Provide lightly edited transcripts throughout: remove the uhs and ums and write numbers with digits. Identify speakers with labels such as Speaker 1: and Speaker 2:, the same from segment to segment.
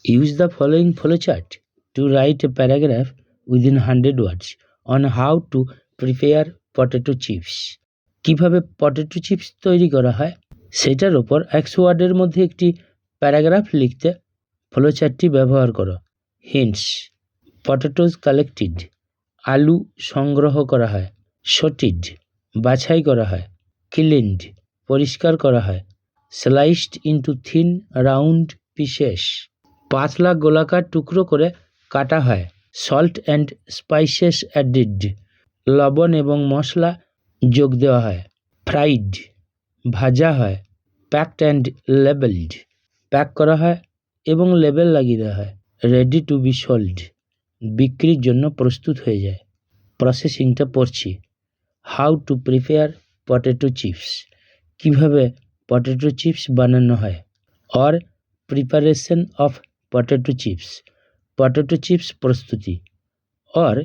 Speaker 1: Use the following flowchart to write a paragraph within 100 words on how to prepare potato chips. কিভাবে potato chips তৈরি করা হয় সেটার ওপর 100 ওয়ার্ডের মধ্যে একটি প্যারাগ্রাফ লিখতে ফ্লোচার্টটি ব্যবহার করো। হিন্টস: পটেটোজ কালেক্টেড, আলু সংগ্রহ করা হয়। সর্টেড, বাছাই করা হয়। ক্লিনড, পরিষ্কার করা হয়। Sliced into thin round pieces, পাতলা গোলাকার টুকরো করে কাটা হয়। সল্ট অ্যান্ড স্পাইসেস অ্যাডেড, লবণ এবং মশলা যোগ দেওয়া হয়। ফ্রাইড, ভাজা হয়। প্যাকড অ্যান্ড লেবেলড, প্যাক করা হয় এবং লেবেল লাগিয়ে দেওয়া হয়। রেডি টু বি সোল্ড, বিক্রির জন্য প্রস্তুত হয়ে যায়। প্রসেসিংটা পড়ছি। How to prepare potato chips, কীভাবে পটেটো চিপস বানানো হয়। Or preparation of potato chips, potato chips প্রস্তুতি। Or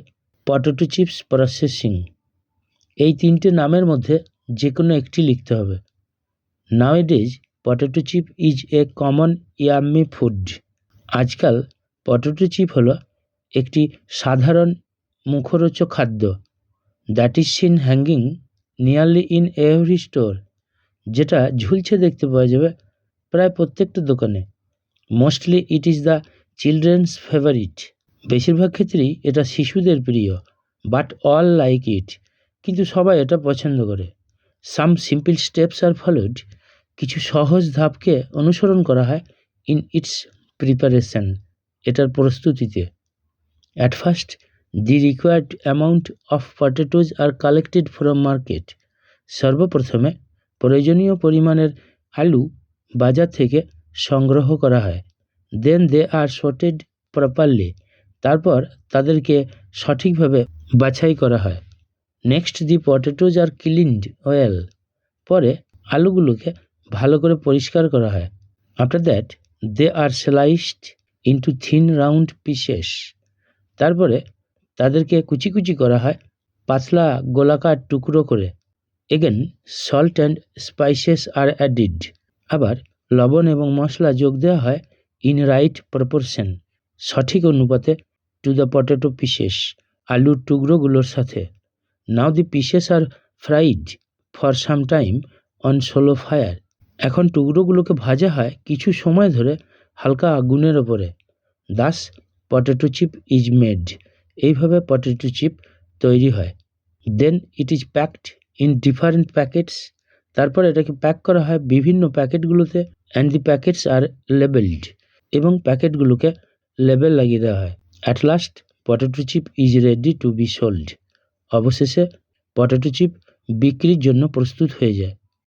Speaker 1: potato chips processing. এই তিনটে নামের মধ্যে যে কোনো একটি লিখতে হবে। Nowadays potato chip is a common yummy food, আজকাল পটেটো চিপ হলো একটি সাধারণ মুখরোচক খাদ্য। That is seen hanging nearly in every store, যেটা ঝুলছে দেখতে পাওয়া যাবে প্রায় প্রত্যেকটা দোকানে। Mostly it is the children's favourite, বেশিরভাগ ক্ষেত্রেই এটা শিশুদের প্রিয়। বাট অল লাইক ইট, কিন্তু সবাই এটা পছন্দ করে। সাম সিম্পল স্টেপস আর ফলোড, কিছু সহজ ধাপকে অনুসরণ করা হয় ইন ইটস প্রিপারেশন, এটার প্রস্তুতিতে। At first the required amount of potatoes are collected from market, সর্বপ্রথমে প্রয়োজনীয় পরিমাণের আলু বাজার থেকে সংগ্রহ করা হয়। দেন দে আর সর্টেড প্রপারলি, তারপর তাদেরকে সঠিকভাবে বাছাই করা হয়। Next the potatoes are cleaned well, পরে আলুগুলোকে ভালো করে পরিষ্কার করা হয়। After that they are sliced into thin round pieces, তারপরে তাদেরকে কুচি কুচি করা হয় পাতলা গোলাকার টুকরো করে। Again salt and spices are added, আবার লবণ এবং মশলা যোগ দেওয়া হয় ইন রাইট প্রপোর্শন, সঠিক অনুপাতে টু দ্য পটেটো পিসেস, আলুর টুকরোগুলোর সাথে। Now the pieces are fried for some time on slow fire, এখন টুকরোগুলোকে ভাজা হয় কিছু সময় ধরে হালকা আগুনের ওপরে। Thus potato chip is made, এইভাবে পটেটো চিপ তৈরি হয়। Then it is packed in different packets, তারপর এটাকে প্যাক করা হয় বিভিন্ন প্যাকেটগুলোতে। And the packets are labelled, এবং প্যাকেটগুলোকে লেবেল লাগিয়ে দেওয়া হয়। At last potato chip is ready to be sold, অবশেষে পটেটো চিপ বিক্রির জন্য প্রস্তুত হয়ে যায়।